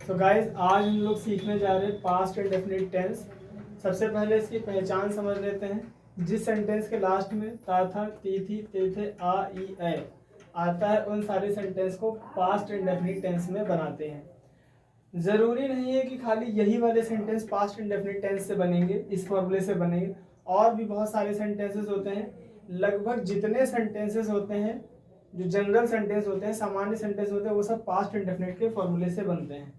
तो गाइज आज हम लोग सीखने जा रहे हैं पास्ट इंडेफिनिट टेंस। सबसे पहले इसकी पहचान समझ लेते हैं। जिस सेंटेंस के लास्ट में ता था, ती थी, ते थे, आ, ई, ए आता है, उन सारे सेंटेंस को पास्ट इंडेफिनिट टेंस में बनाते हैं। ज़रूरी नहीं है कि खाली यही वाले सेंटेंस पास्ट इंडेफिनिट टेंस से बनेंगे, इस फॉर्मूले से बनेंगे। और भी बहुत सारे सेंटेंसेस होते हैं। लगभग जितने सेंटेंसेस होते हैं, जो जनरल सेंटेंस होते हैं, सामान्य सेंटेंस होते हैं, वो सब पास्ट इंडेफिनिट के फॉर्मूले से बनते हैं।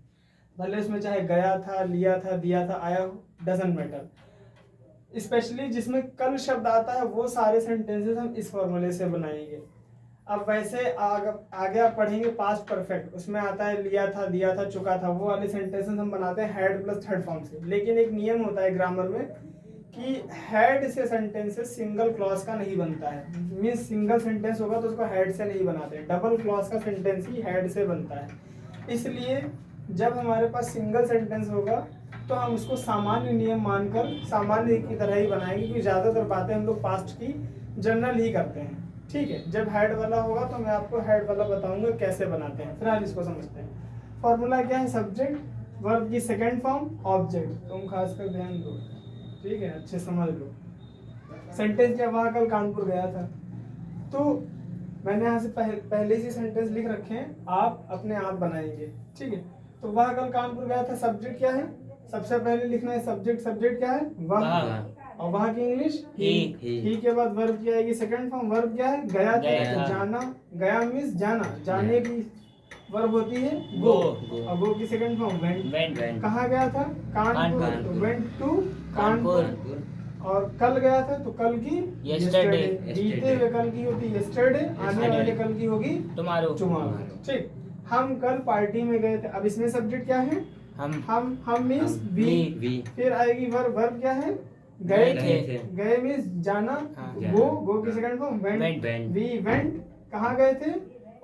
भले उसमें चाहे गया था, लिया था, दिया था, आया, डजंट मैटर। स्पेशली जिसमें कल शब्द आता है वो सारे सेंटेंसेस हम इस फॉर्मूले से बनाएंगे। अब वैसे आगे आप पढ़ेंगे पास्ट परफेक्ट, उसमें आता है लिया था, दिया था, चुका था, वो वाले सेंटेंसेस हम बनाते हैं हैड प्लस थर्ड फॉर्म से। लेकिन एक नियम होता है ग्रामर में कि हैड से सेंटेंसेस सिंगल क्लॉज का नहीं बनता है। मीन्स सिंगल सेंटेंस होगा तो उसको हैड से नहीं बनाते, डबल क्लॉज का सेंटेंस ही हैड से बनता है। इसलिए जब हमारे पास सिंगल सेंटेंस होगा तो हम उसको सामान्य नियम मानकर सामान्य की तरह ही बनाएंगे, क्योंकि ज़्यादातर बातें हम लोग पास्ट की जनरल ही करते हैं। ठीक है, जब हेड वाला होगा तो मैं आपको हेड वाला बताऊंगा कैसे बनाते हैं। फिलहाल इसको समझते हैं। फॉर्मूला क्या है? सब्जेक्ट, वर्ब की सेकेंड फॉर्म, ऑब्जेक्ट। तुम खासकर ध्यान दो, ठीक है, अच्छे समझ लो। सेंटेंस क्या? वह कल कानपुर गया था। तो मैंने यहाँ से पहले से सेंटेंस लिख रखे हैं, आप अपने आप बनाएंगे। ठीक है, तो वह कल कानपुर गया था। सब्जेक्ट क्या है? सबसे पहले लिखना है सब्जेक्ट। सब्जेक्ट क्या है? वह। और वह की इंग्लिश ही के बाद वर्ब की आएगी सेकंड फॉर्म। वर्ब क्या है? गया था, तो जाना। गया मीन्स जाना, जाने की वर्ब होती है गो। और गो की सेकंड फॉर्म वेंट। कहाँ गया था? कानपुर, तो वेंट टू कानपुर। और कल गया था तो कल की यस्टरडे। बीते हुए कल की होती है यस्टरडे, आने वाले कल की होगी टुमारो। ठीक, हम कल पार्टी में गए थे। अब इसमें सब्जेक्ट क्या है? हम मीन्स वी। फिर आएगी वर्ब। वर्ब क्या है? गए थे। गए मीन्स जाना। गो की second form went. We went. कहाँ गए थे?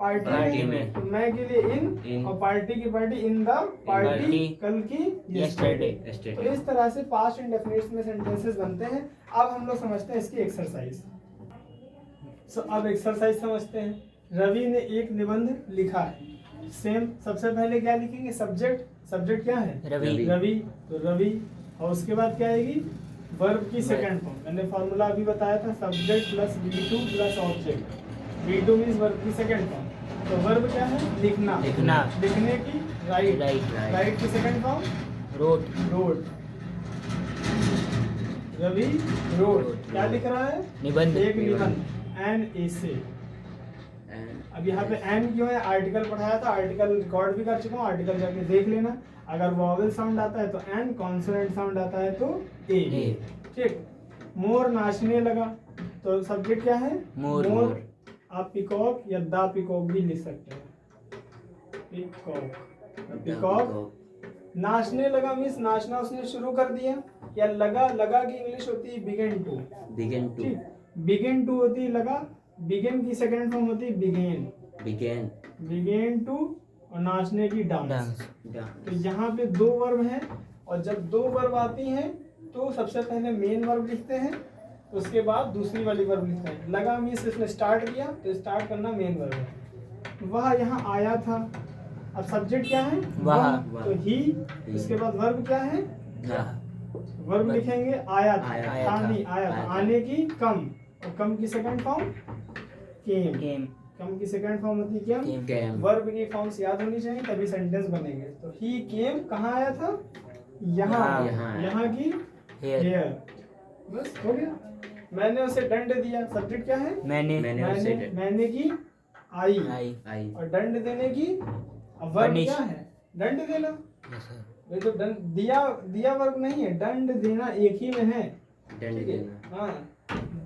पार्टी में। तो मैं के लिए इन और पार्टी की पार्टी, इन द पार्टी, कल की यस्टरडे। तो इस तरह से पास्ट इंडेफिनिट में सेंटेंसेस बनते हैं। अब हम लोग समझते हैं इसकी एक्सरसाइज। अब एक्सरसाइज समझते हैं। रवि ने एक निबंध लिखा है। सेम, सबसे पहले क्या लिखेंगे? सब्जेक्ट। सब्जेक्ट क्या है? रवि। तो रवि, और उसके बाद क्या आएगी? वर्ब की सेकंड फॉर्म। मैंने फॉर्मूला अभी बताया था, subject plus V2 plus object. V2 means verb की सेकंड फॉर्म। तो वर्ब क्या है? लिखना। लिखने की राइट। राइट की second form wrote. Ravi wrote क्या लिख रहा है? निबंध। एक निबंध, एन एसे। अब यहाँ पे एन क्यों है? आर्टिकल पढ़ाया था, आर्टिकल रिकॉर्ड भी कर चुका हूँ, आर्टिकल जाके देख लेना। अगर वॉवेल साउंड आता है तो एन, कॉन्सोनेंट साउंड आता है तो ए। ठीक, मोर नाचने लगा। तो सब्जेक्ट क्या है? मोर। आप पिकॉक या द पिकॉक भी लिख सकते हैं। पिकॉक। नाचने लगा मीन्स नाचना उसने शुरू कर दिया। या लगा की इंग्लिश होती है बिगिन टू। बिगिन टू होती है लगा। बिगिन की सेकंड फॉर्म होती है बिगेन टू, और नाचने की डांस। तो यहाँ पे दो वर्ब हैं, और जब दो वर्ब आती हैं तो सबसे पहले मेन वर्ब लिखते हैं, उसके बाद दूसरी वाली वर्ब लिखते हैं। लगा मीन्स इसने स्टार्ट किया, तो स्टार्ट करना मेन वर्ब है। वह यहाँ आया था। अब सब्जेक्ट क्या है? वह। तो ही। उसके बाद वर्ब क्या है? वर्ब लिखेंगे आया था। नहीं आया था, आने की कम, और कम की सेकंड फॉर्म केम। कम की सेकंड फॉर्म होती है केम। वर्ब की फॉर्म्स याद होनी चाहिए तभी सेंटेंस बनेंगे। तो ही केम कहाँ आया था? यहाँ की हेयर। बस हो गया। मैंने उसे दंड दिया। सब्जेक्ट क्या है? मैंने की आई। और दंड देने की वर्ब क्या है? दंड देना। ये तो दंड दिया वर्ब नहीं है, दंड देना एक ही में है। ठीक है, हाँ।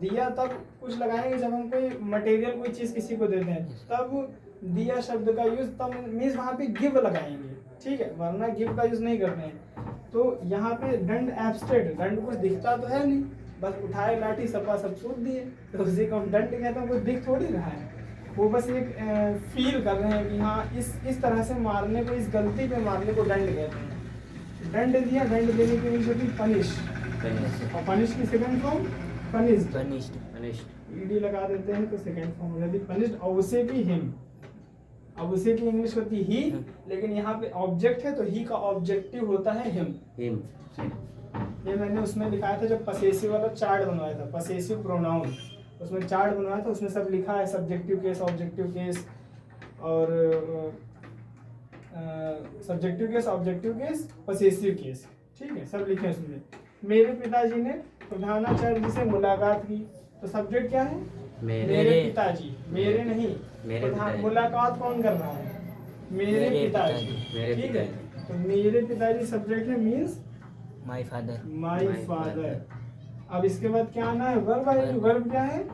दिया तब कुछ लगाएंगे जब हम कोई मटेरियल, कोई चीज किसी को देते हैं, तब दिया शब्द का यूज तब मीन्स वहाँ पे गिव लगाएंगे। ठीक है, वरना गिव का यूज नहीं करते हैं। तो यहाँ पे दंड एब्स्ट्रैक्ट, दंड कुछ दिखता तो है नहीं, बस उठाए लाठी सपा सब सूट दिए, तो उसी को हम दंड कहते हैं। कुछ दिख थोड़ी रहा है, वो बस एक फील कर रहे हैं कि हाँ इस तरह से मारने को, इस गलती पे मारने को दंड कहते हैं। दंड दिया, दंड देने की इंग्लिश होती पनिश। और पनिश की सेकंड फॉर्म पनिश्ड। ईडी लगा देते हैं तो सेकंड फॉर्म हो जाती पनिश्ड, और उसे भी हिम। अब उसी की इंग्लिश होती ही, लेकिन यहाँ पे ऑब्जेक्ट है तो ही का ऑब्जेक्टिव होता है हिम। ये मैंने उसमें लिखाया था जब पसेसिव वाला चार्ट बनवाया था, पसेसिव प्रोनाउन, उसमें चार्ट बनवाया था, उसमें सब लिखा है, सब्जेक्टिव केस, ऑब्जेक्टिव केस और subjective case, objective case, possessive case, ठीक है, सब लिखे उसमें। मेरे पिताजी ने प्रधानाचार्य जी से मुलाकात की, तो सब्जेक्ट क्या है? मेरे पिताजी, मेरे नहीं, मुलाकात कौन कर रहा है? मेरे पिताजी, ठीक है। तो मेरे पिताजी सब्जेक्ट है, means my father, my father. अब इसके बाद क्या आना है? वर्ब आएगी। वर्ब क्या है?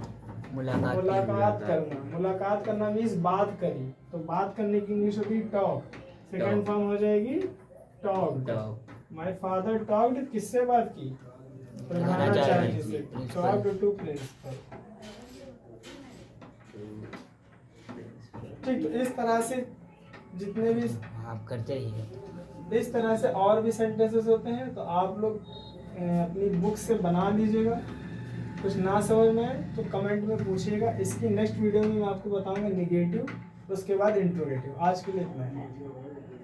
मुलाकात करना। मुलाकात करना मीन्स बात करी, तो बात करने की इंग्लिश होगी टॉक, सेकंड फॉर्म हो जाएगी टॉक्ड। माय फादर टॉक्ड, किससे बात की? प्रधानाचार्य से। Talked to principal. ठीक, तो इस तरह से जितने भी आप करते रहिए, इस तरह से और भी सेंटेंसेस होते हैं, तो आप लोग अपनी बुक से बना लीजिएगा। कुछ ना समझ में आए तो कमेंट में पूछिएगा। इसकी नेक्स्ट वीडियो में मैं आपको बताऊंगा निगेटिव, उसके बाद इंट्रोगेटिव। आज के लिए इतना है।